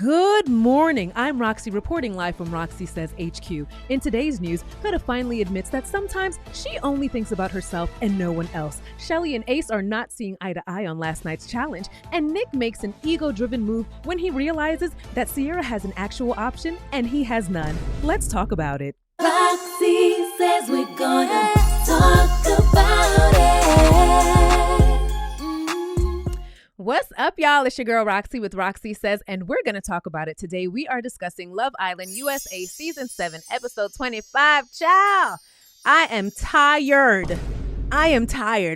Good morning. I'm Roxie reporting live from Roxie Says HQ. In today's news, Huda finally admits that sometimes she only thinks about herself and no one else. Shelley and Ace are not seeing eye to eye on last night's challenge, and Nick makes an ego-driven move when he realizes that Sierra has an actual option and he has none. Let's talk about it. Roxie says we're gonna talk about it. What's up, y'all? It's your girl Roxie with Roxie Says, and we're going to talk about it today. We are discussing Love Island USA Season 7, Episode 25. Ciao! I am tired.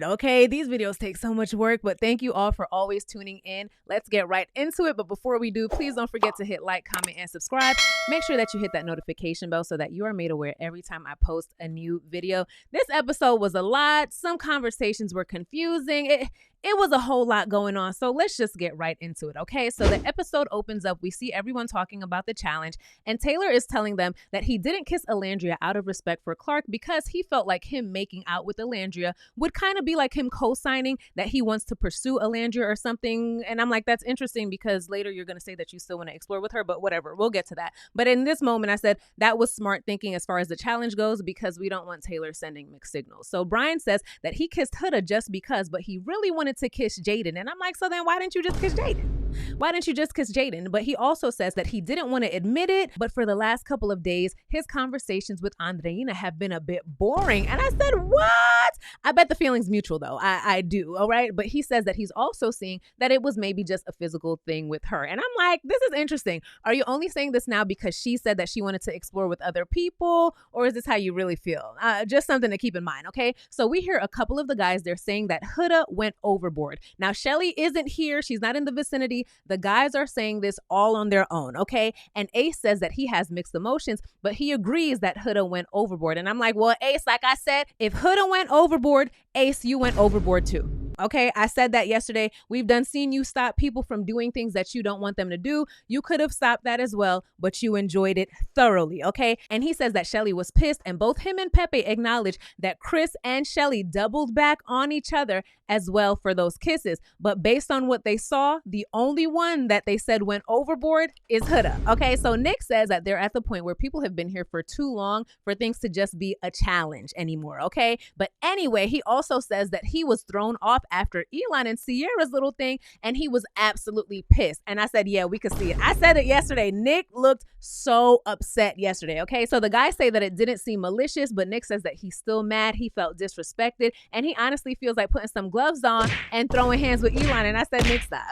Okay? These videos take so much work, but thank you all for always tuning in. Let's get right into it. But before we do, please don't forget to hit like, comment, and subscribe. Make sure that you hit that notification bell so that you are made aware every time I post a new video. This episode was a lot. Some conversations were confusing. It was a whole lot going on, so let's just get right into it, okay? So the episode opens up. We see everyone talking about the challenge, and Taylor is telling them that he didn't kiss Alandria out of respect for Clark because he felt like him making out with Alandria would kind of be like him co-signing that he wants to pursue Alandria or something. And I'm like, that's interesting because later you're going to say that you still want to explore with her, but whatever, we'll get to that. But in this moment, I said that was smart thinking as far as the challenge goes because we don't want Taylor sending mixed signals. So Brian says that he kissed Huda just because, but he really wanted to kiss Jaden. And I'm like, so then why didn't you just kiss Jaden? Why didn't you just kiss Jaden? But he also says that he didn't want to admit it, but for the last couple of days, his conversations with Andreina have been a bit boring. And I said, what? I bet the feeling's mutual though. I do, all right? But he says that he's also seeing that it was maybe just a physical thing with her. And I'm like, this is interesting. Are you only saying this now because she said that she wanted to explore with other people? Or is this how you really feel? Just something to keep in mind, okay? So we hear a couple of the guys, they're saying that Huda went overboard. Now, Shelley isn't here. She's not in the vicinity. The guys are saying this all on their own, okay? And Ace says that he has mixed emotions, but he agrees that Huda went overboard. And I'm like, well, Ace, like I said, if Huda went overboard, Ace, you went overboard too. Okay, I said that yesterday. We've done seen you stop people from doing things that you don't want them to do. You could have stopped that as well, but you enjoyed it thoroughly, okay? And he says that Shelley was pissed, and both him and Pepe acknowledge that Chris and Shelley doubled back on each other as well for those kisses. But based on what they saw, the only one that they said went overboard is Huda, okay? So Nick says that they're at the point where people have been here for too long for things to just be a challenge anymore, okay? But anyway, he also says that he was thrown off after Elon and Sierra's little thing, and he was absolutely pissed. And I said, yeah, we could see it. I said it yesterday. Nick looked so upset yesterday, okay? So the guys say that it didn't seem malicious, but Nick says that he's still mad. He felt disrespected, and he honestly feels like putting some gloves on and throwing hands with Elon. And I said, Nick, stop.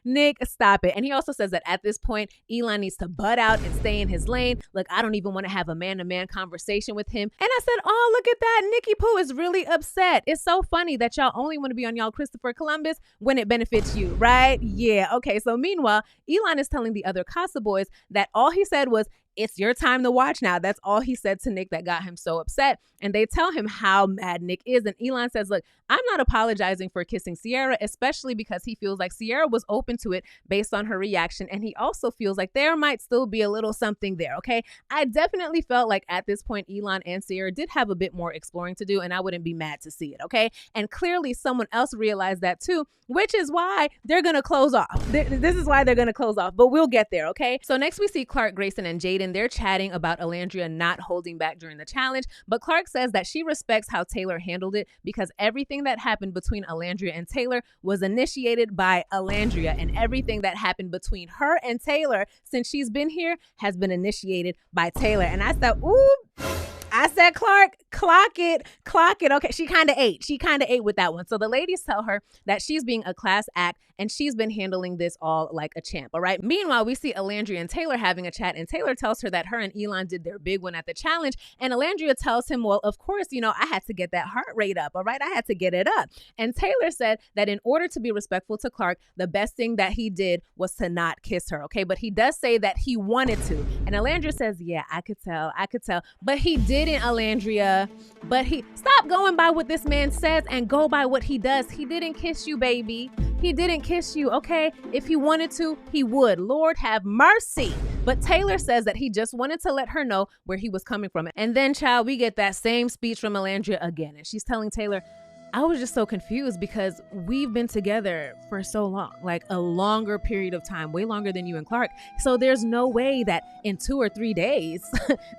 Nick, stop it. And he also says that at this point, Elon needs to butt out and stay in his lane. Look, I don't even want to have a man-to-man conversation with him. And I said, oh, look at that. Nicky Poo is really upset. It's so funny that y'all only want to be on y'all Christopher Columbus when it benefits you, right? Yeah, okay. So meanwhile, Elon is telling the other Casa boys that all he said was, it's your time to watch now. That's all he said to Nick that got him so upset. And they tell him how mad Nick is. And Elon says, look, I'm not apologizing for kissing Sierra, especially because he feels like Sierra was open to it based on her reaction. And he also feels like there might still be a little something there, okay? I definitely felt like at this point, Elon and Sierra did have a bit more exploring to do, and I wouldn't be mad to see it, okay? And clearly someone else realized that too, which is why they're going to close off. This is why they're going to close off, but we'll get there, okay? So next we see Clark, Grayson, and Jaden. They're chatting about Alandria not holding back during the challenge, but Clark says that she respects how Taylor handled it because everything that happened between Alandria and Taylor was initiated by Alandria, and everything that happened between her and Taylor since she's been here has been initiated by Taylor. And I said, ooh, I said, Clark, clock it. Okay, she kind of ate with that one. So the ladies tell her that she's being a class act and she's been handling this all like a champ, all right? Meanwhile, we see Alandria and Taylor having a chat, and Taylor tells her that her and Elon did their big one at the challenge, and Alandria tells him, well, of course, you know, I had to get that heart rate up, all right? I had to get it up. And Taylor said that in order to be respectful to Clark, the best thing that he did was to not kiss her, okay? But he does say that he wanted to. And Alandria says, yeah, I could tell. But he didn't, Alandria. But stop going by what this man says and go by what he does. He didn't kiss you, baby. He didn't kiss you, okay? If he wanted to, he would. Lord have mercy. But Taylor says that he just wanted to let her know where he was coming from. And then, child, we get that same speech from Alandria again. And she's telling Taylor, I was just so confused because we've been together for so long, like a longer period of time, way longer than you and Clark. So there's no way that in 2 or 3 days,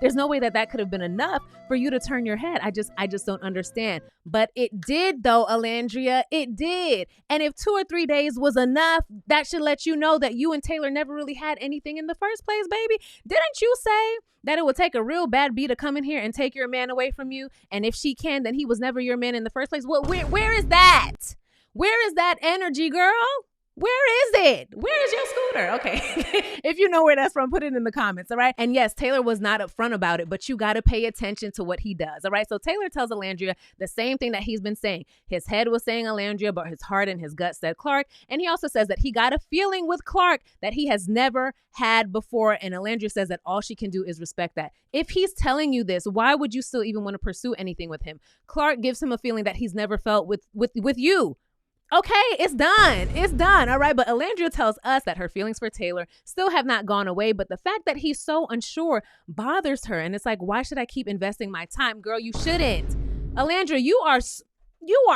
there's no way that that could have been enough for you to turn your head. I just don't understand. But it did though, Alandria, it did. And if 2 or 3 days was enough, that should let you know that you and Taylor never really had anything in the first place, baby. Didn't you say that it would take a real bad bee to come in here and take your man away from you? And if she can, then he was never your man in the first place. Well, where is that? Where is that energy, girl? Where is it? Where is your scooter? Okay. If you know where that's from, put it in the comments, all right? And yes, Taylor was not upfront about it, but you got to pay attention to what he does, all right? So Taylor tells Alandria the same thing that he's been saying. His head was saying Alandria, but his heart and his gut said Clark. And he also says that he got a feeling with Clark that he has never had before. And Alandria says that all she can do is respect that. If he's telling you this, why would you still even want to pursue anything with him? Clark gives him a feeling that he's never felt with you. Okay, it's done. It's done. All right. But Alandria tells us that her feelings for Taylor still have not gone away. But the fact that he's so unsure bothers her. And it's like, why should I keep investing my time? Girl, you shouldn't. Alandria, you are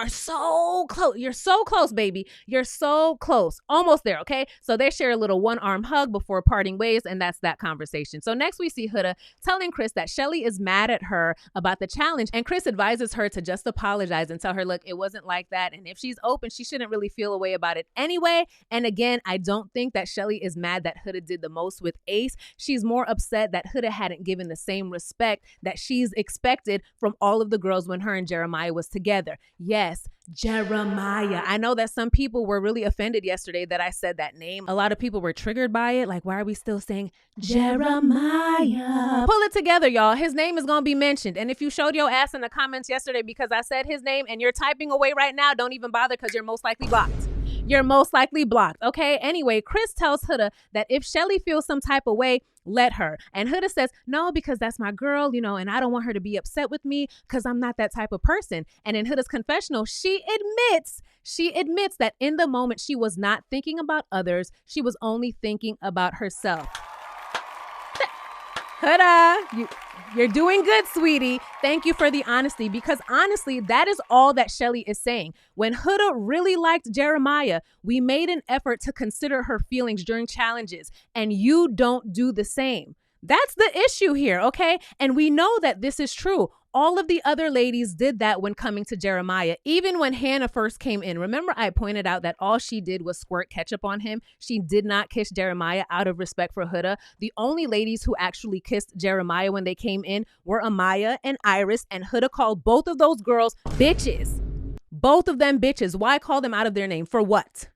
so close. You're so close, baby. You're so close. Almost there, okay? So they share a little one-arm hug before parting ways, and that's that conversation. So next we see Huda telling Chris that Shelley is mad at her about the challenge, and Chris advises her to just apologize and tell her, look, it wasn't like that, and if she's open, she shouldn't really feel a way about it anyway. And again, I don't think that Shelley is mad that Huda did the most with Ace. She's more upset that Huda hadn't given the same respect that she's expected from all of the girls when her and Jeremiah was together. Yes, Jeremiah. I know that some people were really offended yesterday that I said that name. A lot of people were triggered by it. Like, why are we still saying Jeremiah? Pull it together, y'all. His name is going to be mentioned. And if you showed your ass in the comments yesterday because I said his name and you're typing away right now, don't even bother because you're most likely blocked. You're most likely blocked. Okay. Anyway, Chris tells Huda that if Shelley feels some type of way, let her. And Huda says, no, because that's my girl, and I don't want her to be upset with me because I'm not that type of person. And in Huda's confessional, she admits that in the moment she was not thinking about others. She was only thinking about herself. Huda, you're doing good, sweetie. Thank you for the honesty, because honestly, that is all that Shelley is saying. When Huda really liked Jeremiah, we made an effort to consider her feelings during challenges, and you don't do the same. That's the issue here, okay? And we know that this is true. All of the other ladies did that when coming to Jeremiah. Even when Hannah first came in, remember I pointed out that all she did was squirt ketchup on him. She did not kiss Jeremiah out of respect for Huda. The only ladies who actually kissed Jeremiah when they came in were Amaya and Iris, and Huda called both of those girls bitches. Both of them bitches. Why call them out of their name? For what?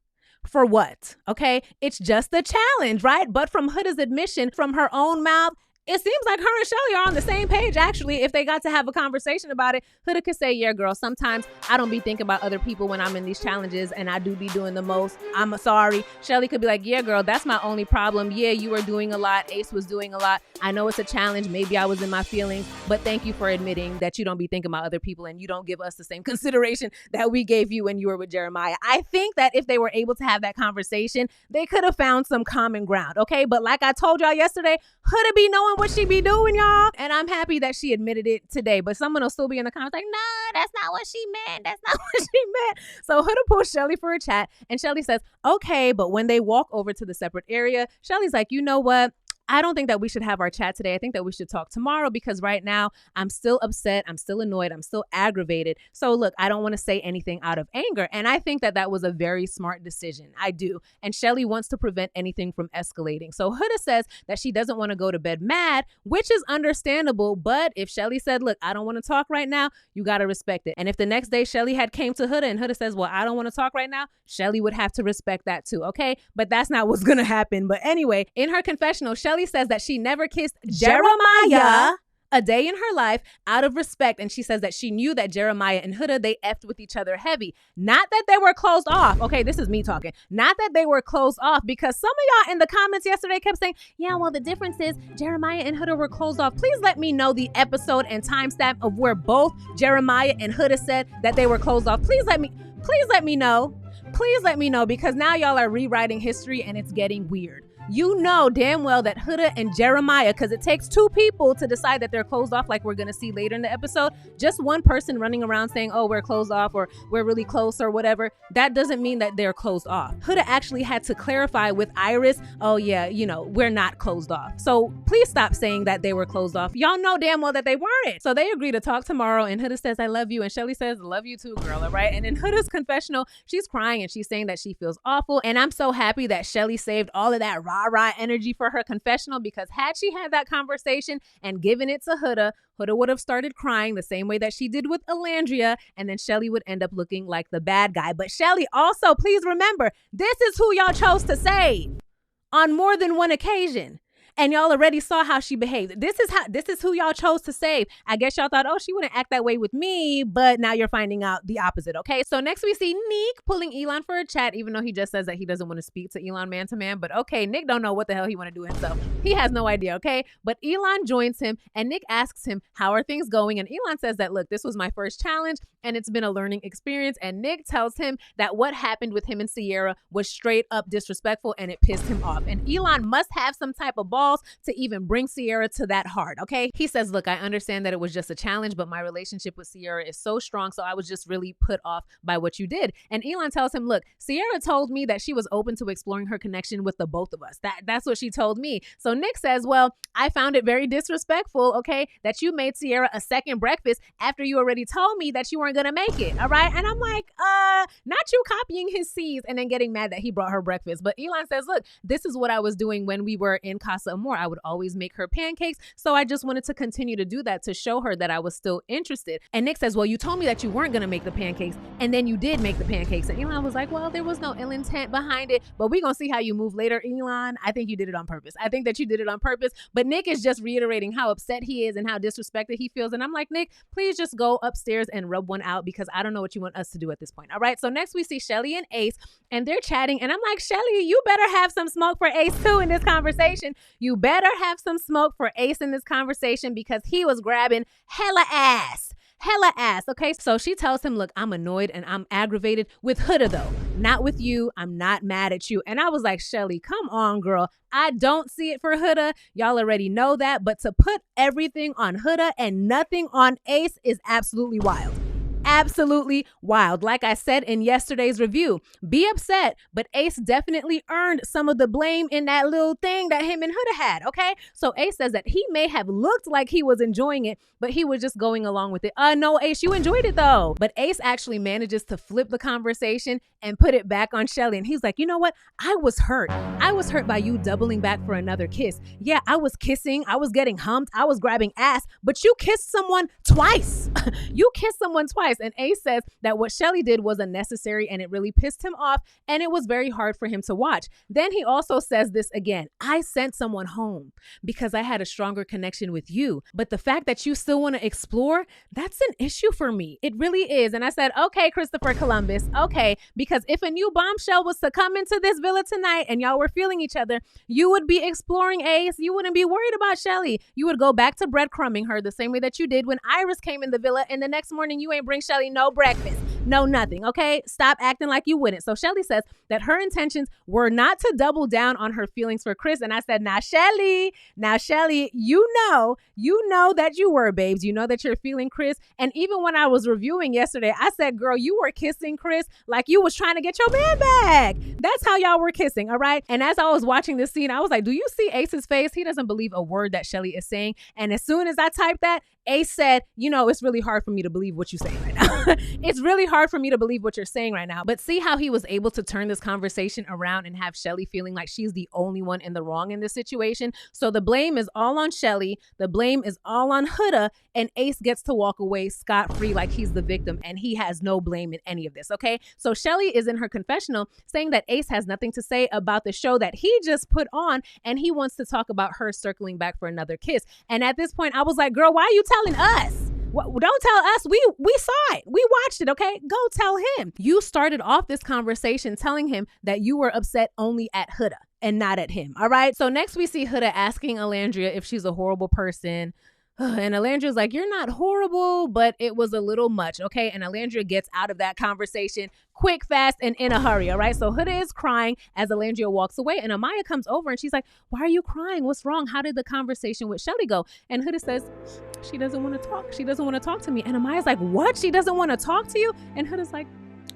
For what? Okay, it's just a challenge, right? But from Huda's admission, from her own mouth, it seems like her and Shelley are on the same page, actually. If they got to have a conversation about it, Huda could say, yeah, girl, sometimes I don't be thinking about other people when I'm in these challenges and I do be doing the most. I'm sorry. Shelley could be like, yeah, girl, that's my only problem. Yeah, you were doing a lot. Ace was doing a lot. I know it's a challenge. Maybe I was in my feelings, but thank you for admitting that you don't be thinking about other people and you don't give us the same consideration that we gave you when you were with Jeremiah. I think that if they were able to have that conversation, they could have found some common ground, okay? But like I told y'all yesterday, Huda be knowing what she be doing, y'all. And I'm happy that she admitted it today. But someone will still be in the comments like, no, that's not what she meant. That's not what she meant. So Huda pulls Shelley for a chat. And Shelley says, okay. But when they walk over to the separate area, Shelley's like, you know what? I don't think that we should have our chat today. I think that we should talk tomorrow because right now I'm still upset. I'm still annoyed. I'm still aggravated. So look, I don't want to say anything out of anger. And I think that that was a very smart decision. I do. And Shelley wants to prevent anything from escalating. So Huda says that she doesn't want to go to bed mad, which is understandable. But if Shelley said, look, I don't want to talk right now, you got to respect it. And if the next day Shelley had came to Huda and Huda says, well, I don't want to talk right now, Shelley would have to respect that too. Okay. But that's not what's going to happen. But anyway, in her confessional, Shelley says that she never kissed Jeremiah a day in her life out of respect. And she says that she knew that Jeremiah and Huda, they effed with each other heavy. Not that they were closed off. Okay, this is me talking. Not that they were closed off, because some of y'all in the comments yesterday kept saying, yeah, well, the difference is Jeremiah and Huda were closed off. Please let me know the episode and timestamp of where both Jeremiah and Huda said that they were closed off. Please let me know. Please let me know, because now y'all are rewriting history and it's getting weird. You know damn well that Huda and Jeremiah, because it takes two people to decide that they're closed off, like we're going to see later in the episode. Just one person running around saying, oh, we're closed off or we're really close or whatever. That doesn't mean that they're closed off. Huda actually had to clarify with Iris, oh yeah, we're not closed off. So please stop saying that they were closed off. Y'all know damn well that they weren't. So they agree to talk tomorrow and Huda says, I love you. And Shelley says, love you too, girl. All right. And in Huda's confessional, she's crying and she's saying that she feels awful. And I'm so happy that Shelley saved all of that rah-rah energy for her confessional, because had she had that conversation and given it to Huda, Huda would have started crying the same way that she did with Elandria, and then Shelley would end up looking like the bad guy. But Shelley, also, please remember, this is who y'all chose to save on more than one occasion. And y'all already saw how she behaved. This is who y'all chose to save. I guess y'all thought, oh, she wouldn't act that way with me, but now you're finding out the opposite, okay? So next we see Nick pulling Elon for a chat, even though he just says that he doesn't want to speak to Elon man to man. But okay, Nick don't know what the hell he want to do himself. He has no idea, okay? But Elon joins him and Nick asks him, how are things going? And Elon says that, look, this was my first challenge and it's been a learning experience. And Nick tells him that what happened with him and Sierra was straight up disrespectful and it pissed him off. And Elon must have some type of balls to even bring Sierra to that hard, okay? He says, look, I understand that it was just a challenge, but my relationship with Sierra is so strong, so I was just really put off by what you did. And Elon tells him, look, Sierra told me that she was open to exploring her connection with the both of us. That's what she told me. So Nick says, well, I found it very disrespectful, okay, that you made Sierra a second breakfast after you already told me that you weren't gonna make it, all right? And I'm like, not you copying his C's and then getting mad that he brought her breakfast. But Elon says, look, this is what I was doing when we were in Casa Amor. I would always make her pancakes. So I just wanted to continue to do that to show her that I was still interested. And Nick says, well, you told me that you weren't going to make the pancakes and then you did make the pancakes. And Elon was like, well, there was no ill intent behind it, but we're going to see how you move later, Elon. I think you did it on purpose. I think that you did it on purpose. But Nick is just reiterating how upset he is and how disrespected he feels. And I'm like, Nick, please just go upstairs and rub one out, because I don't know what you want us to do at this point. All right. So next we see Shelley and Ace and they're chatting. And I'm like, Shelley, you better have some smoke for Ace too in this conversation. You better have some smoke for Ace in this conversation, because he was grabbing hella ass. Okay, so she tells him, look, I'm annoyed and I'm aggravated with Huda though, not with you. I'm not mad at you. And I was like, Shelley, come on, girl. I don't see it for Huda. Y'all already know that. But to put everything on Huda and nothing on Ace is absolutely wild. Absolutely wild. Like I said in yesterday's review, be upset, but Ace definitely earned some of the blame in that little thing that him and Huda had, okay? So Ace says that he may have looked like he was enjoying it, but he was just going along with it. No, Ace, you enjoyed it though. But Ace actually manages to flip the conversation and put it back on Shelley. And he's like, you know what? I was hurt. I was hurt by you doubling back for another kiss. Yeah, I was kissing. I was getting humped. I was grabbing ass, but you kissed someone twice. You kissed someone twice. And Ace says that what Shelley did was unnecessary and it really pissed him off and it was very hard for him to watch. Then he also says this again, I sent someone home because I had a stronger connection with you. But the fact that you still want to explore, that's an issue for me. It really is. And I said, okay, Christopher Columbus, okay, because if a new bombshell was to come into this villa tonight and y'all were feeling each other, you would be exploring Ace. You wouldn't be worried about Shelley. You would go back to breadcrumbing her the same way that you did when Iris came in the villa, and the next morning you ain't bring Shelley no breakfast, no nothing, okay? Stop acting like you wouldn't. So Shelley says that her intentions were not to double down on her feelings for Chris. And I said, now Shelley, you know that you were, babes. You know that you're feeling Chris. And even when I was reviewing yesterday, I said, girl, you were kissing Chris like you was trying to get your man back. That's how y'all were kissing, all right? And as I was watching this scene, I was like, do you see Ace's face? He doesn't believe a word that Shelley is saying. And as soon as I typed that, Ace said, it's really hard for me to believe what you're saying right now. It's really hard for me to believe what you're saying right now. But see how he was able to turn this conversation around and have Shelley feeling like she's the only one in the wrong in this situation. So the blame is all on Shelley. The blame is all on Huda. And Ace gets to walk away scot-free like he's the victim and he has no blame in any of this, okay? So Shelley is in her confessional saying that Ace has nothing to say about the show that he just put on and he wants to talk about her circling back for another kiss. And at this point, I was like, girl, why are you telling us? Don't tell us. We saw it. We watched it, okay? Go tell him. You started off this conversation telling him that you were upset only at Huda and not at him, all right? So next we see Huda asking Elandria if she's a horrible person. And Alandria's like, you're not horrible, but it was a little much, okay? And Alandria gets out of that conversation quick, fast, and in a hurry, all right? So Huda is crying as Alandria walks away, and Amaya comes over and she's like, why are you crying? What's wrong? How did the conversation with Shelley go? And Huda says, she doesn't want to talk. She doesn't want to talk to me. And Amaya's like, what? She doesn't want to talk to you? And Huda's like,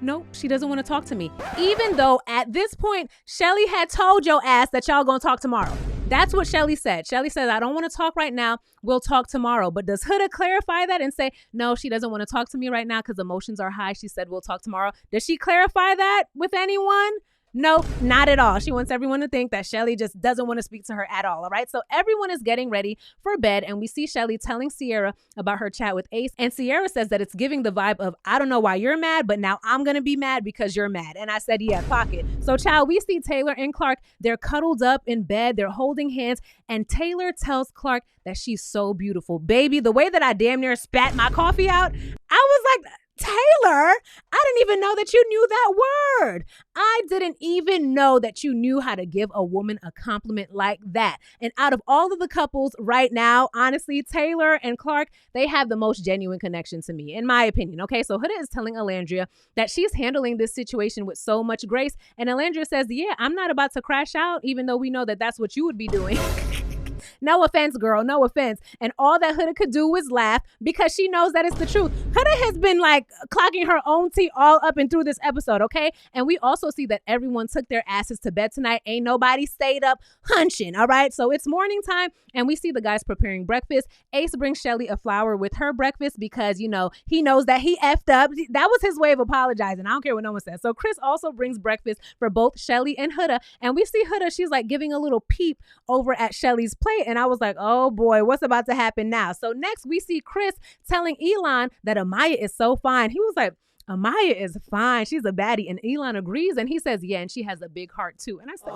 nope, she doesn't want to talk to me. Even though at this point, Shelley had told your ass that y'all gonna talk tomorrow. That's what Shelley said. Shelley said, I don't want to talk right now. We'll talk tomorrow. But does Huda clarify that and say, no, she doesn't want to talk to me right now because emotions are high. She said, we'll talk tomorrow. Does she clarify that with anyone? Nope, not at all. She wants everyone to think that Shelley just doesn't want to speak to her at all, all right? So everyone is getting ready for bed, and we see Shelley telling Sierra about her chat with Ace, and Sierra says that it's giving the vibe of, I don't know why you're mad, but now I'm going to be mad because you're mad. And I said, yeah, fuck it. So, child, we see Taylor and Clark. They're cuddled up in bed. They're holding hands, and Taylor tells Clark that she's so beautiful. Baby, the way that I damn near spat my coffee out, I was like, Taylor, I didn't even know that you knew that word. I didn't even know that you knew how to give a woman a compliment like that. And out of all of the couples right now, honestly, Taylor and Clark, they have the most genuine connection to me, in my opinion. Okay, so Huda is telling Alandria that she's handling this situation with so much grace. And Alandria says, yeah, I'm not about to crash out, even though we know that that's what you would be doing. No offense, girl. No offense. And all that Huda could do was laugh because she knows that it's the truth. Huda has been like clocking her own tea all up and through this episode, okay? And we also see that everyone took their asses to bed tonight. Ain't nobody stayed up hunching, all right? So it's morning time and we see the guys preparing breakfast. Ace brings Shelley a flower with her breakfast because, you know, he knows that he effed up. That was his way of apologizing. I don't care what no one says. So Chris also brings breakfast for both Shelley and Huda. And we see Huda, she's like giving a little peep over at Shelley's plate. And I was like, oh boy, what's about to happen now? So next we see Chris telling Elon that Amaya is so fine. He was like, Amaya is fine. She's a baddie. And Elon agrees. And he says, yeah, and she has a big heart too. And I said,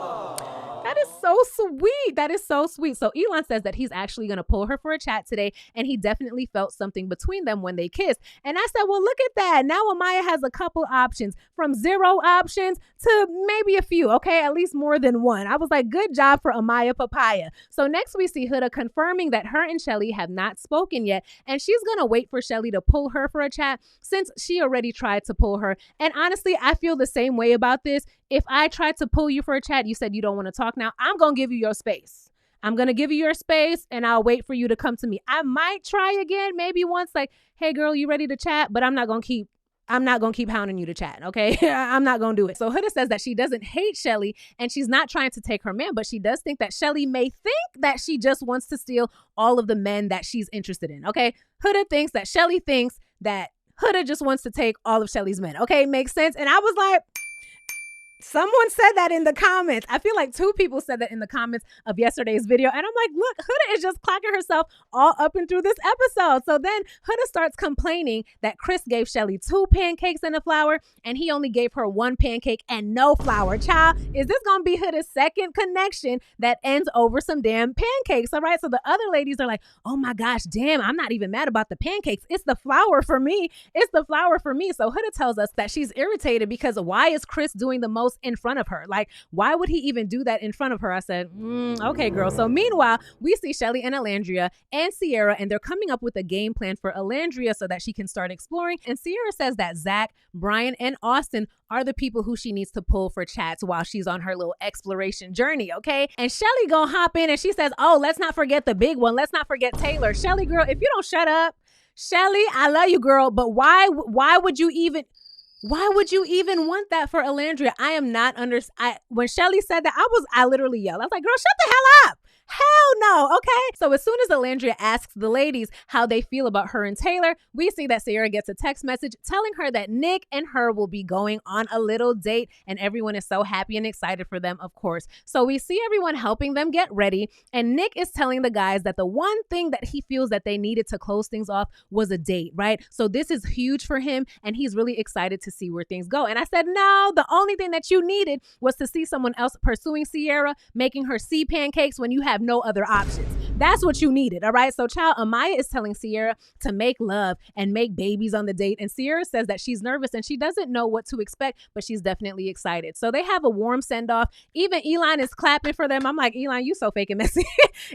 that is so sweet. That is so sweet. So Elon says that he's actually going to pull her for a chat today. And he definitely felt something between them when they kissed. And I said, well, look at that. Now Amaya has a couple options, from 0 options to maybe a few. Okay, at least more than one. I was like, good job for Amaya Papaya. So next we see Huda confirming that her and Shelley have not spoken yet. And she's going to wait for Shelley to pull her for a chat since she already tried to pull her. And honestly, I feel the same way about this. If I tried to pull you for a chat, you said you don't want to talk now, I'm going to give you your space. I'm going to give you your space and I'll wait for you to come to me. I might try again, maybe once, like, hey girl, you ready to chat? But I'm not going to keep hounding you to chat, okay? I'm not going to do it. So Huda says that she doesn't hate Shelley and she's not trying to take her man, but she does think that Shelley may think that she just wants to steal all of the men that she's interested in, okay? Huda thinks that Shelley thinks that Huda just wants to take all of Shelley's men, okay? Makes sense? And I was like, someone said that in the comments. I feel like 2 people said that in the comments of yesterday's video. And I'm like, look, Huda is just clocking herself all up and through this episode. So then Huda starts complaining that Chris gave Shelley 2 pancakes and a flower, and he only gave her 1 pancake and no flower. Child, is this going to be Huda's second connection that ends over some damn pancakes? All right. So the other ladies are like, oh my gosh, damn, I'm not even mad about the pancakes. It's the flower for me. It's the flower for me. So Huda tells us that she's irritated because why is Chris doing the most in front of her? Like, why would he even do that in front of her? I said, okay, girl. So meanwhile, we see Shelley and Alandria and Sierra, and they're coming up with a game plan for Alandria so that she can start exploring. And Sierra says that Zach, Brian, and Austin are the people who she needs to pull for chats while she's on her little exploration journey, okay? And Shelley gonna hop in and she says, oh, let's not forget the big one. Let's not forget Taylor. Shelley, girl, if you don't shut up, Shelley, I love you, girl, but why would you even want that for Alandria? I am not when Shelley said that, I literally yelled. I was like, girl, shut the hell up. Hell no. Okay. So as soon as Alandria asks the ladies how they feel about her and Taylor, we see that Sierra gets a text message telling her that Nick and her will be going on a little date, and everyone is so happy and excited for them, of course. So we see everyone helping them get ready, and Nick is telling the guys that the one thing that he feels that they needed to close things off was a date, right? So this is huge for him, and he's really excited to see where things go. And I said, no, the only thing that you needed was to see someone else pursuing Sierra, making her see pancakes when you have no other options. That's what you needed, all right? So child, Amaya is telling Sierra to make love and make babies on the date. And Sierra says that she's nervous and she doesn't know what to expect, but she's definitely excited. So they have a warm send-off. Even Elon is clapping for them. I'm like, Elon, you so fake and messy.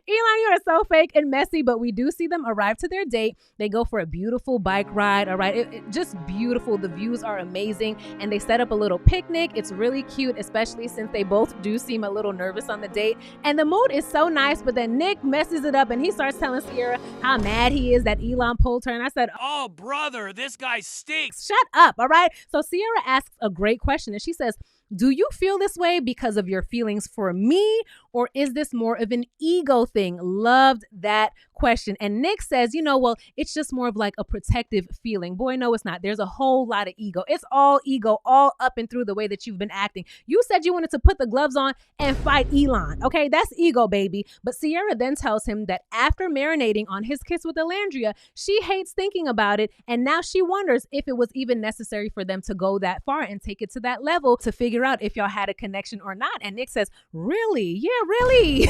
Elon, you are so fake and messy. But we do see them arrive to their date. They go for a beautiful bike ride, all right? It just beautiful. The views are amazing. And they set up a little picnic. It's really cute, especially since they both do seem a little nervous on the date. And the mood is so nice, but then Nick messes it up and he starts telling Sierra how mad he is that Elon pulled her. And I said, oh, brother, this guy stinks. Shut up, all right? So Sierra asks a great question and she says, do you feel this way because of your feelings for me, or is this more of an ego thing? Loved that question. And Nick says, well, it's just more of like a protective feeling. Boy, no, it's not. There's a whole lot of ego. It's all ego, all up and through the way that you've been acting. You said you wanted to put the gloves on and fight Elon. Okay, that's ego, baby. But Sierra then tells him that after marinating on his kiss with Elandria, she hates thinking about it. And now she wonders if it was even necessary for them to go that far and take it to that level to figure out if y'all had a connection or not. And Nick says, really? Yeah, really?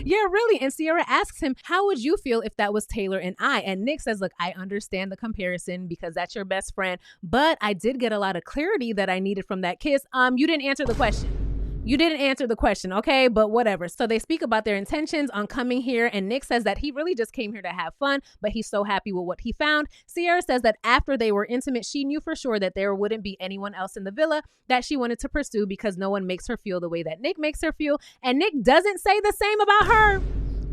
Yeah, really? And Sierra asks him, how would you feel if that was Taylor and I? And Nick says, look, I understand the comparison because that's your best friend, but I did get a lot of clarity that I needed from that kiss. You didn't answer the question. You didn't answer the question, okay? But whatever. So they speak about their intentions on coming here, and Nick says that he really just came here to have fun, but he's so happy with what he found. Sierra says that after they were intimate, she knew for sure that there wouldn't be anyone else in the villa that she wanted to pursue because no one makes her feel the way that Nick makes her feel. And Nick doesn't say the same about her.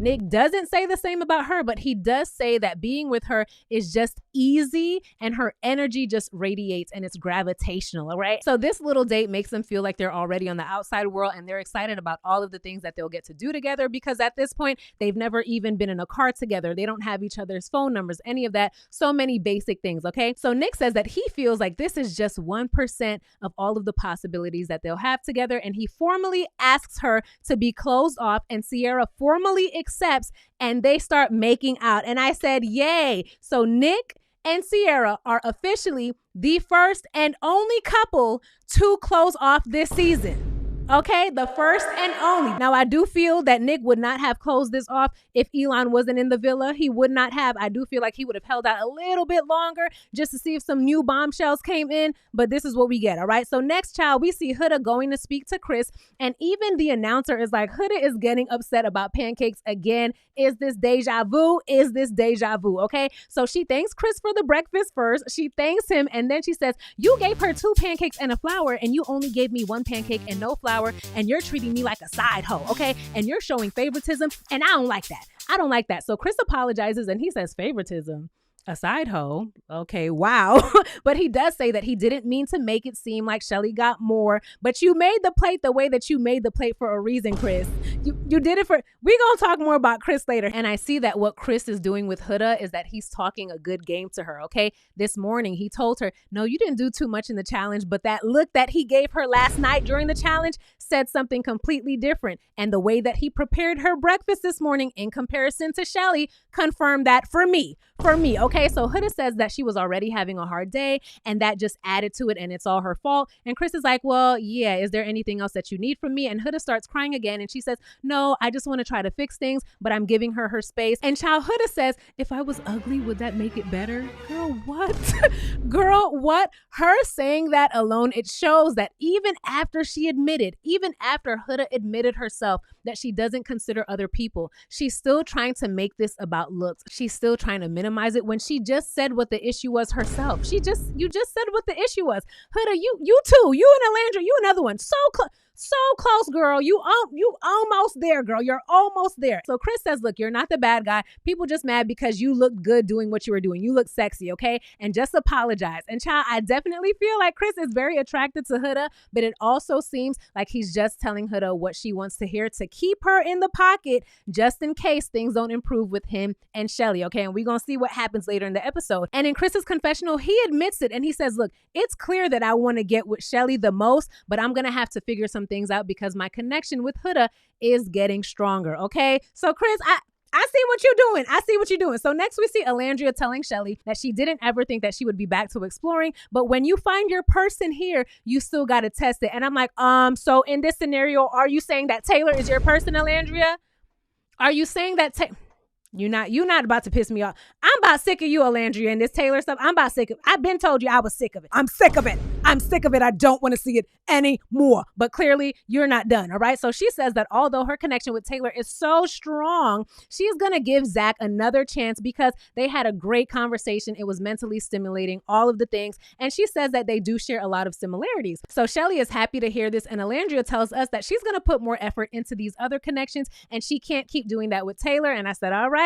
Nick doesn't say the same about her, but he does say that being with her is just easy and her energy just radiates and it's gravitational, all right? So this little date makes them feel like they're already on the outside world and they're excited about all of the things that they'll get to do together because at this point, they've never even been in a car together. They don't have each other's phone numbers, any of that. So many basic things, okay? So Nick says that he feels like this is just 1% of all of the possibilities that they'll have together, and he formally asks her to be closed off, and Sierra formally accepts, and they start making out. And I said, yay. So Nick and Sierra are officially the first and only couple to close off this season. Okay, the first and only. Now, I do feel that Nick would not have closed this off if Elon wasn't in the villa. He would not have. I do feel like he would have held out a little bit longer just to see if some new bombshells came in. But this is what we get, all right? So next, child, we see Huda going to speak to Chris. And even the announcer is like, Huda is getting upset about pancakes again. Is this deja vu? Is this deja vu? Okay, so she thanks Chris for the breakfast first. She thanks him. And then she says, you gave her 2 pancakes and a flower, and you only gave me 1 pancake and no flour. And you're treating me like a side hoe, okay? And you're showing favoritism, and I don't like that. I don't like that. So Chris apologizes, and he says, favoritism? A side hoe? Okay, wow. But he does say that he didn't mean to make it seem like Shelley got more, but you made the plate the way that you made the plate for a reason, Chris. You did it for, we're going to talk more about Chris later. And I see that what Chris is doing with Huda is that he's talking a good game to her, okay? This morning, he told her, no, you didn't do too much in the challenge, but that look that he gave her last night during the challenge said something completely different. And the way that he prepared her breakfast this morning in comparison to Shelley confirmed that for me, okay? So Huda says that she was already having a hard day and that just added to it and it's all her fault. And Chris is like, well, yeah, is there anything else that you need from me? And Huda starts crying again and she says, no, I just want to try to fix things, but I'm giving her her space. And child, Huda says, if I was ugly, would that make it better? Girl, what? Girl, what? Her saying that alone, it shows that even after Huda admitted herself that she doesn't consider other people, she's still trying to make this about looks. She's still trying to minimize it when she just said what the issue was herself. You just said what the issue was. Huda, you too. You and Elandria, you another one. So close, girl. You almost there, girl. You're almost there. So Chris says, look, you're not the bad guy. People just mad because you looked good doing what you were doing. You look sexy, okay? And just apologize. And child, I definitely feel like Chris is very attracted to Huda, but it also seems like he's just telling Huda what she wants to hear to keep her in the pocket just in case things don't improve with him and Shelley, okay? And we're going to see what happens later in the episode. And in Chris's confessional, he admits it and he says, look, it's clear that I want to get with Shelley the most, but I'm going to have to figure some things out because my connection with Huda is getting stronger, okay? So Chris, I see what you're doing. I see what you're doing. So next we see Elandria telling Shelley that she didn't ever think that she would be back to exploring, but when you find your person here, you still got to test it. And I'm like, so in this scenario, are you saying that Taylor is your person, Elandria? Are you saying that You're not about to piss me off. I'm about sick of you, Alandria, and this Taylor stuff. I'm about sick of it. I've been told you I was sick of it. I'm sick of it. I'm sick of it. I don't want to see it anymore. But clearly, you're not done, all right? So she says that although her connection with Taylor is so strong, she's going to give Zach another chance because they had a great conversation. It was mentally stimulating, all of the things. And she says that they do share a lot of similarities. So Shelley is happy to hear this, and Alandria tells us that she's going to put more effort into these other connections, and she can't keep doing that with Taylor. And I said, all right.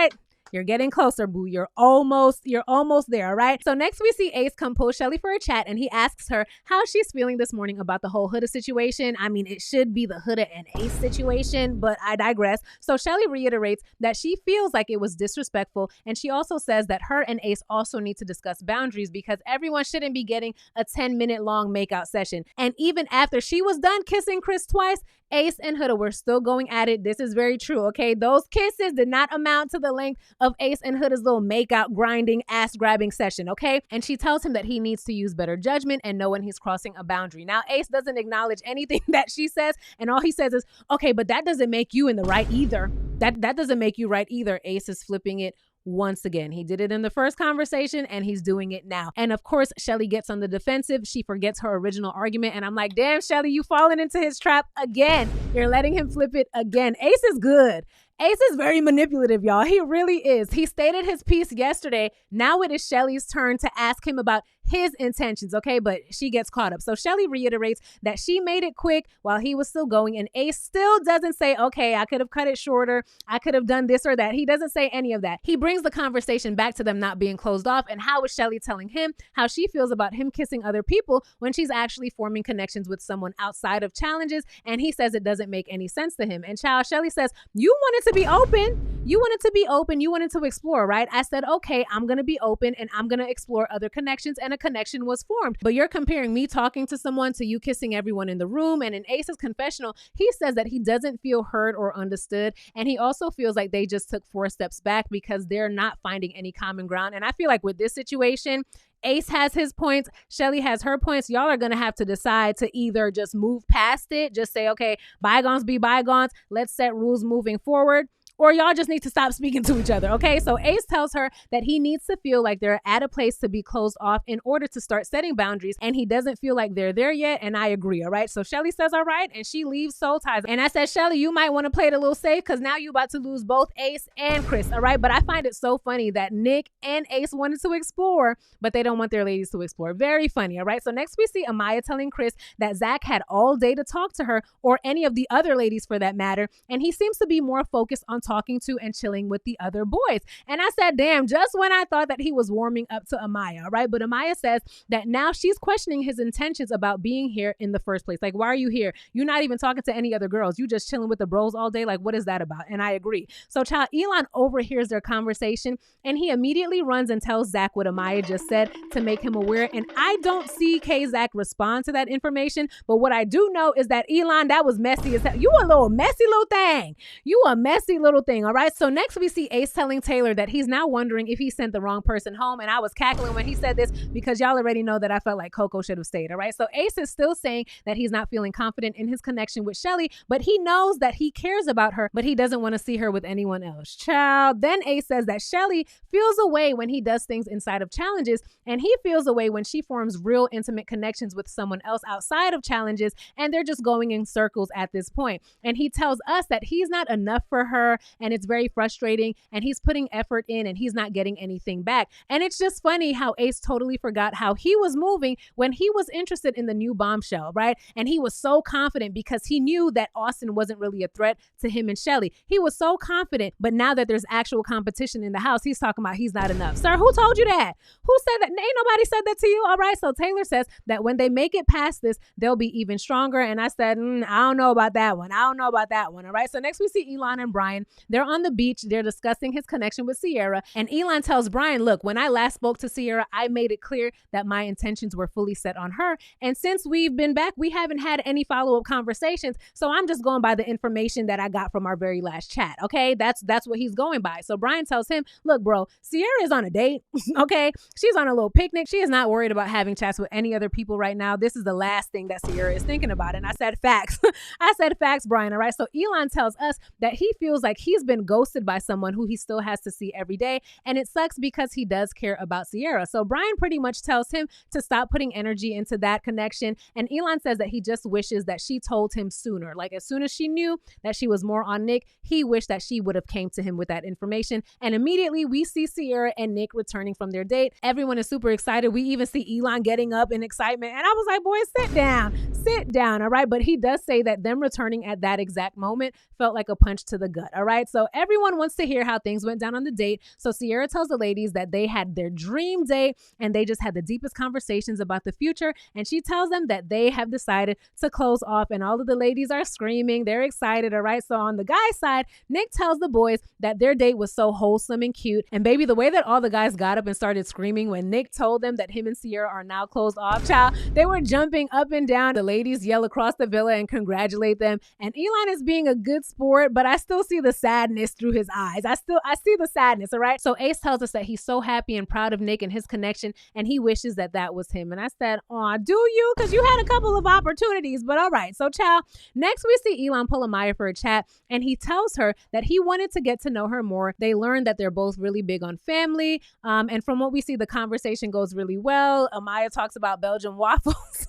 You're getting closer, boo. You're almost there, all right? So next we see Ace compose Shelley for a chat, and he asks her how she's feeling this morning about the whole Huda situation. I mean, it should be the Huda and Ace situation, but I digress. So Shelley reiterates that she feels like it was disrespectful, and she also says that her and Ace also need to discuss boundaries because everyone shouldn't be getting a 10-minute long makeout session. And even after she was done kissing Chris twice, Ace and Huda were still going at it. This is very true, okay? Those kisses did not amount to the length of Ace and Huda's little makeout, grinding, ass-grabbing session, okay? And she tells him that he needs to use better judgment and know when he's crossing a boundary. Now, Ace doesn't acknowledge anything that she says, and all he says is, okay, but that doesn't make you in the right either. That doesn't make you right either. Ace is flipping it once again. He did it in the first conversation and he's doing it now. And of course, Shelley gets on the defensive. She forgets her original argument. And I'm like, damn, Shelley, you falling into his trap again. You're letting him flip it again. Ace is good. Ace is very manipulative, y'all. He really is. He stated his piece yesterday. Now it is Shelley's turn to ask him about his intentions, okay? But she gets caught up. So Shelley reiterates that she made it quick while he was still going, and Ace still doesn't say, okay, I could have cut it shorter. I could have done this or that. He doesn't say any of that. He brings the conversation back to them not being closed off, and how is Shelley telling him how she feels about him kissing other people when she's actually forming connections with someone outside of challenges, and he says it doesn't make any sense to him. And Shelley says, you wanted to be open. You wanted to be open. You wanted to explore, right? I said, okay, I'm going to be open and I'm going to explore other connections, and a connection was formed. But you're comparing me talking to someone to you kissing everyone in the room. And in Ace's confessional, he says that he doesn't feel heard or understood. And he also feels like they just took 4 steps back because they're not finding any common ground. And I feel like with this situation, Ace has his points, Shelley has her points. Y'all are going to have to decide to either just move past it, just say, okay, bygones be bygones, let's set rules moving forward, or y'all just need to stop speaking to each other, okay? So Ace tells her that he needs to feel like they're at a place to be closed off in order to start setting boundaries, and he doesn't feel like they're there yet, and I agree, all right? So Shelley says, all right, and she leaves Soul Ties. And I said, Shelley, you might want to play it a little safe because now you're about to lose both Ace and Chris, all right? But I find it so funny that Nick and Ace wanted to explore, but they don't want their ladies to explore. Very funny, all right? So next we see Amaya telling Chris that Zach had all day to talk to her, or any of the other ladies for that matter, and he seems to be more focused on talking to and chilling with the other boys. And I said, damn, just when I thought that he was warming up to Amaya, right? But Amaya says that now she's questioning his intentions about being here in the first place. Like, why are you here? You're not even talking to any other girls. You just chilling with the bros all day. Like, what is that about? And I agree. So child, Elon overhears their conversation and he immediately runs and tells Zach what Amaya just said to make him aware. And I don't see Zach respond to that information. But what I do know is that Elon, that was messy as hell. You a little messy little thing. You a messy little thing. All right. So next we see Ace telling Taylor that he's now wondering if he sent the wrong person home. And I was cackling when he said this because y'all already know that I felt like Coco should have stayed. All right. So Ace is still saying that he's not feeling confident in his connection with Shelley, but he knows that he cares about her, but he doesn't want to see her with anyone else. Child. Then Ace says that Shelley feels a way when he does things inside of challenges, and he feels a way when she forms real intimate connections with someone else outside of challenges, and they're just going in circles at this point. And he tells us that he's not enough for her, and it's very frustrating, and he's putting effort in and he's not getting anything back. And it's just funny how Ace totally forgot how he was moving when he was interested in the new bombshell, right? And he was so confident because he knew that Austin wasn't really a threat to him and Shelley. He was so confident, but now that there's actual competition in the house, he's talking about he's not enough. Sir, who told you that? Who said that? Ain't nobody said that to you. All right. So Taylor says that when they make it past this, they'll be even stronger. And I said, I don't know about that one. I don't know about that one. All right. So next we see Elon and Brian. They're on the beach. They're discussing his connection with Sierra. And Elon tells Brian, look, when I last spoke to Sierra, I made it clear that my intentions were fully set on her. And since we've been back, we haven't had any follow-up conversations. So I'm just going by the information that I got from our very last chat. Okay. That's what he's going by. So Brian tells him, look, bro, Sierra is on a date. Okay. She's on a little picnic. She is not worried about having chats with any other people right now. This is the last thing that Sierra is thinking about. And I said facts. I said facts, Brian. All right. So Elon tells us that he feels like he's been ghosted by someone who he still has to see every day. And it sucks because he does care about Sierra. So Brian pretty much tells him to stop putting energy into that connection. And Elon says that he just wishes that she told him sooner. Like as soon as she knew that she was more on Nick, he wished that she would have came to him with that information. And immediately we see Sierra and Nick returning from their date. Everyone is super excited. We even see Elon getting up in excitement. And I was like, boy, sit down. All right. But he does say that them returning at that exact moment felt like a punch to the gut. All right. So everyone wants to hear how things went down on the date. So Sierra tells the ladies that they had their dream date and they just had the deepest conversations about the future. And she tells them that they have decided to close off, and all of the ladies are screaming. They're excited. All right. So on the guy's side, Nick tells the boys that their date was so wholesome and cute. And baby, the way that all the guys got up and started screaming when Nick told them that him and Sierra are now closed off, child, they were jumping up and down. The ladies yell across the villa and congratulate them. And Elon is being a good sport, but I still see the sadness through his eyes. I see the sadness. All right. So Ace tells us that he's so happy and proud of Nick and his connection, and he wishes that that was him. And I said, aw, do you? Because you had a couple of opportunities, but all right. So child, next we see Elon pull Amaya for a chat, and he tells her that he wanted to get to know her more. They learned that they're both really big on family. And from what we see, the conversation goes really well. Amaya talks about Belgian waffles.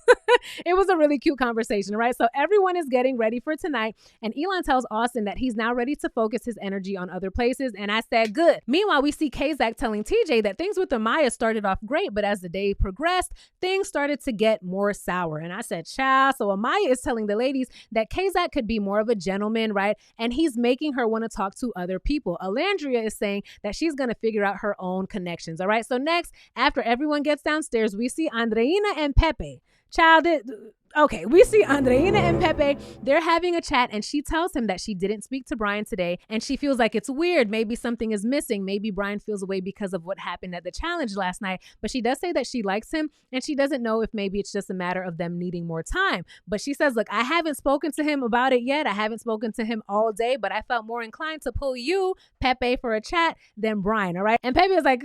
It was a really cute conversation, right? So everyone is getting ready for tonight, and Elon tells Austin that he's now ready to focus his energy on other places, and I said, good. Meanwhile, we see Kazak telling TJ that things with Amaya started off great, but as the day progressed, things started to get more sour, and I said, child. So Amaya is telling the ladies that Kazak could be more of a gentleman, right? And he's making her want to talk to other people. Alandria is saying that she's going to figure out her own connections, all right? So next, after everyone gets downstairs, we see Andreina and Pepe. Child, okay, we see Andreina and Pepe. They're having a chat, and she tells him that she didn't speak to Brian today, and she feels like it's weird. Maybe something is missing. Maybe Brian feels away because of what happened at the challenge last night. But she does say that she likes him, and she doesn't know if maybe it's just a matter of them needing more time. But she says, look, I haven't spoken to him about it yet. I haven't spoken to him all day, but I felt more inclined to pull you, Pepe, for a chat than Brian, all right? And Pepe was like,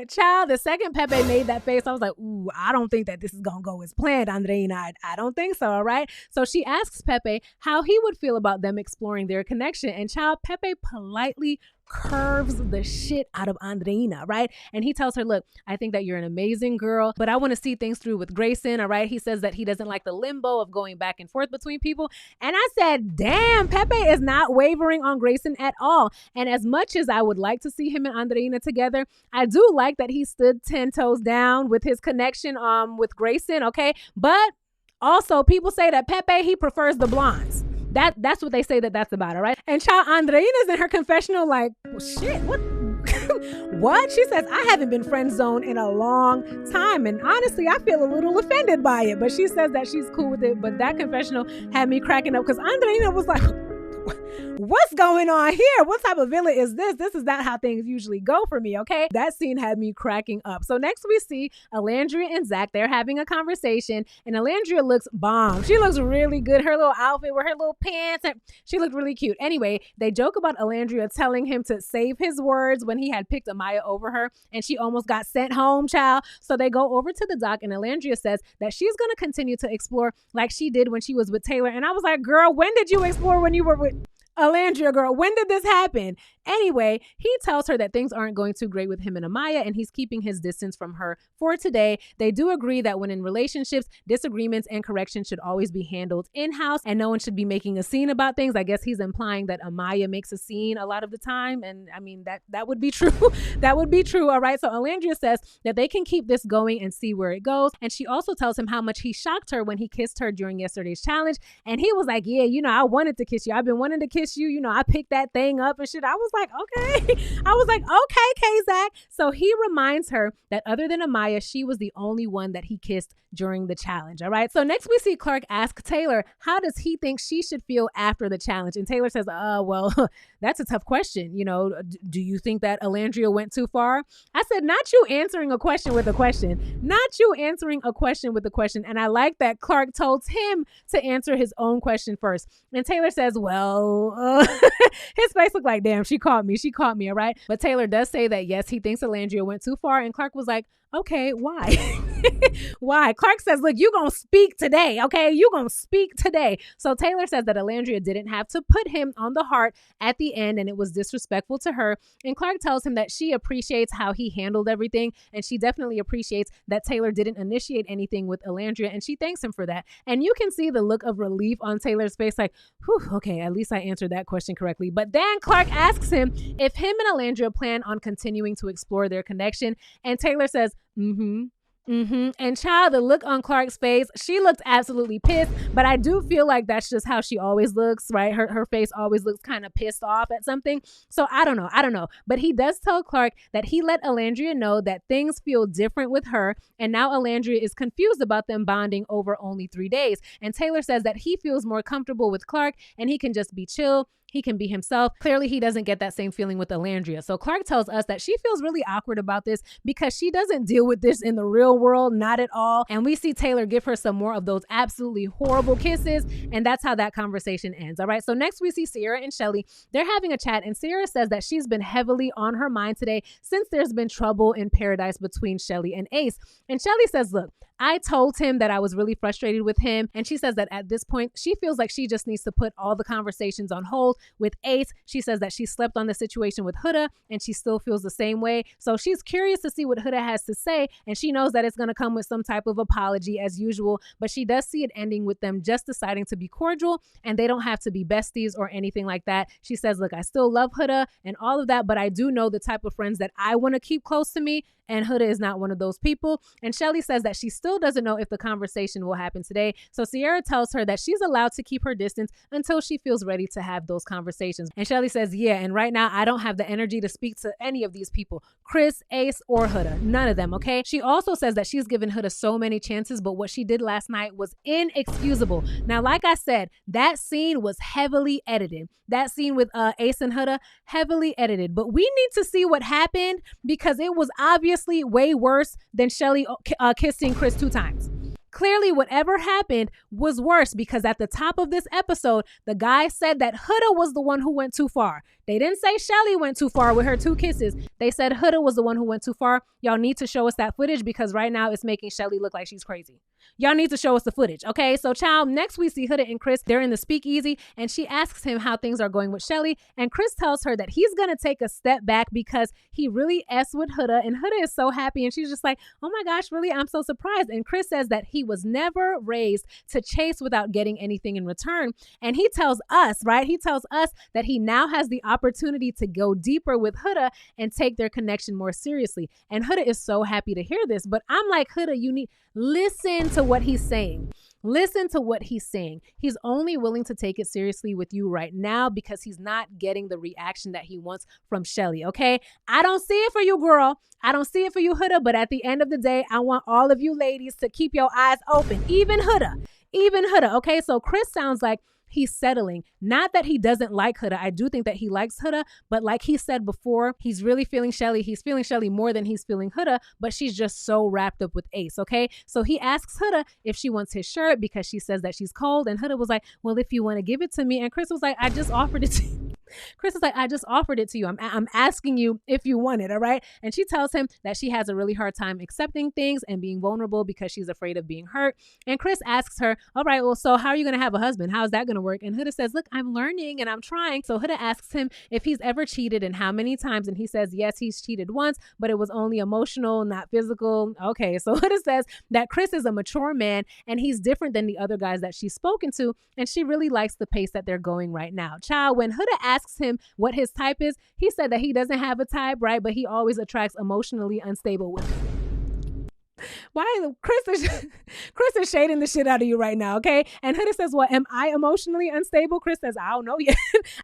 child, the second Pepe made that face, I was like, ooh, I don't think that this is going to go as planned, Andreina. I don't think so, all right? So she asks Pepe how he would feel about them exploring their connection. And child, Pepe politely curves the shit out of Andreina, right? And he tells her, look, I think that you're an amazing girl, but I want to see things through with Grayson, all right? He says that he doesn't like the limbo of going back and forth between people. And I said, damn, Pepe is not wavering on Grayson at all. And as much as I would like to see him and Andreina together, I do like that he stood 10 toes down with his connection with Grayson, okay? But also, people say that Pepe, he prefers the blondes. That's what they say that's about, all right? And child, Andreina's in her confessional like, well, shit, what? What? She says, I haven't been friend zoned in a long time. And honestly, I feel a little offended by it. But she says that she's cool with it. But that confessional had me cracking up because Andreina was like, what's going on here? What type of villa is this? This is not how things usually go for me, okay? That scene had me cracking up. So next we see Alandria and Zach. They're having a conversation, and Alandria looks bomb. She looks really good. Her little outfit with her little pants, and she looked really cute. Anyway, they joke about Alandria telling him to save his words when he had picked Amaya over her, and she almost got sent home, child. So they go over to the dock, and Alandria says that she's going to continue to explore like she did when she was with Taylor. And I was like, girl, when did you explore when you were with Alandria, girl? When did this happen? Anyway, he tells her that things aren't going too great with him and Amaya, and he's keeping his distance from her for today. They do agree that when in relationships, disagreements and corrections should always be handled in-house, and no one should be making a scene about things. I guess he's implying that Amaya makes a scene a lot of the time, and I mean, that would be true. That would be true, all right? So Alandria says that they can keep this going and see where it goes, and she also tells him how much he shocked her when he kissed her during yesterday's challenge, and he was like, yeah, I wanted to kiss you. I've been wanting to kiss you. I picked that thing up and shit. I was like, okay. I was like, okay, Kazak. So he reminds her that other than Amaya, she was the only one that he kissed during the challenge. All right. So next we see Clark ask Taylor, how does he think she should feel after the challenge? And Taylor says, well, that's a tough question. Do you think that Alandria went too far? I said, not you answering a question with a question. Not you answering a question with a question. And I like that Clark told him to answer his own question first. And Taylor says, well, his face looked like, damn, she caught me. All right. But Taylor does say that, yes, he thinks Alandria went too far. And Clark was like, okay, why? Why? Clark says, look, you gonna speak today, okay? You gonna speak today. So Taylor says that Elandria didn't have to put him on the heart at the end, and it was disrespectful to her. And Clark tells him that she appreciates how he handled everything, and she definitely appreciates that Taylor didn't initiate anything with Elandria, and she thanks him for that. And you can see the look of relief on Taylor's face, like, whew, okay, at least I answered that question correctly. But then Clark asks him if him and Elandria plan on continuing to explore their connection, and Taylor says, and child, the look on Clark's face, she looked absolutely pissed, but I do feel like that's just how she always looks, right? Her face always looks kind of pissed off at something. So I don't know. But he does tell Clark that he let Elandria know that things feel different with her, and now Elandria is confused about them bonding over only 3 days. And Taylor says that he feels more comfortable with Clark and he can just be chill. He can be himself. Clearly, he doesn't get that same feeling with Elandria. So Clark tells us that she feels really awkward about this because she doesn't deal with this in the real world, not at all. And we see Taylor give her some more of those absolutely horrible kisses, and that's how that conversation ends. All right, so next we see Sierra and Shelley. They're having a chat, and Sierra says that she's been heavily on her mind today since there's been trouble in paradise between Shelley and Ace. And Shelley says, look, I told him that I was really frustrated with him. And she says that at this point, she feels like she just needs to put all the conversations on hold with Ace. She says that she slept on the situation with Huda and she still feels the same way. So she's curious to see what Huda has to say. And she knows that it's going to come with some type of apology as usual. But she does see it ending with them just deciding to be cordial, and they don't have to be besties or anything like that. She says, look, I still love Huda and all of that, but I do know the type of friends that I want to keep close to me. And Huda is not one of those people. And Shelley says that she still doesn't know if the conversation will happen today. So Sierra tells her that she's allowed to keep her distance until she feels ready to have those conversations. And Shelley says, yeah, and right now I don't have the energy to speak to any of these people, Chris, Ace, or Huda. None of them, okay? She also says that she's given Huda so many chances, but what she did last night was inexcusable. Now, like I said, that scene was heavily edited. That scene with Ace and Huda, heavily edited. But we need to see what happened because it was obviously way worse than Shelley kissing Chris 2 times. Clearly, whatever happened was worse because at the top of this episode, the guy said that Huda was the one who went too far. They didn't say Shelley went too far with her 2 kisses. They said Huda was the one who went too far. Y'all need to show us that footage because right now it's making Shelley look like she's crazy. Y'all need to show us the footage, okay? So, child, next we see Huda and Chris. They're in the speakeasy, and she asks him how things are going with Shelley, and Chris tells her that he's going to take a step back because he really S with Huda, and Huda is so happy, and she's just like, oh my gosh, really? I'm so surprised. And Chris says that he was never raised to chase without getting anything in return, and he tells us, right? He tells us that he now has the opportunity to go deeper with Huda and take their connection more seriously, and Huda is so happy to hear this, but I'm like, Huda, you need... Listen to what he's saying. Listen to what he's saying. He's only willing to take it seriously with you right now because he's not getting the reaction that he wants from Shelley, okay? I don't see it for you, girl. I don't see it for you, Huda, but at the end of the day, I want all of you ladies to keep your eyes open. Even Huda, okay? So Chris sounds like he's settling. Not that he doesn't like Huda. I do think that he likes Huda, but like he said before, he's really feeling Shelley. He's feeling Shelley more than he's feeling Huda, but she's just so wrapped up with Ace, okay? So he asks Huda if she wants his shirt because she says that she's cold, and Huda was like, well, if you want to give it to me. And Chris was like, I just offered it to you. Chris is like, I just offered it to you. I'm asking you if you want it, all right? And she tells him that she has a really hard time accepting things and being vulnerable because she's afraid of being hurt. And Chris asks her, all right, well, so how are you going to have a husband? How's that going to work? And Huda says, look, I'm learning and I'm trying. So Huda asks him if he's ever cheated and how many times. And he says, yes, he's cheated once, but it was only emotional, not physical. Okay, so Huda says that Chris is a mature man and he's different than the other guys that she's spoken to. And she really likes the pace that they're going right now. Child, when Huda asks him what his type is, he said that he doesn't have a type, right? But he always attracts emotionally unstable women. Why Chris is shading the shit out of you right now, okay? And Huda says, what, am I emotionally unstable? Chris says, I don't know yet.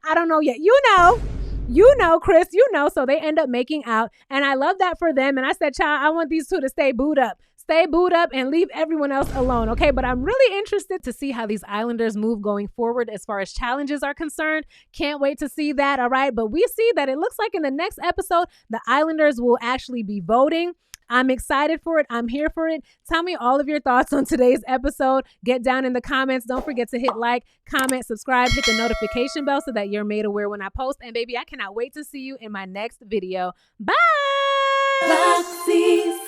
I don't know yet. You know, Chris, you know. So they end up making out, and I love that for them. And I said, child, I want these two to stay booed up. Stay booed up and leave everyone else alone, okay? But I'm really interested to see how these Islanders move going forward as far as challenges are concerned. Can't wait to see that, all right? But we see that it looks like in the next episode, the Islanders will actually be voting. I'm excited for it. I'm here for it. Tell me all of your thoughts on today's episode. Get down in the comments. Don't forget to hit like, comment, subscribe, hit the notification bell so that you're made aware when I post. And baby, I cannot wait to see you in my next video. Bye! Roxiie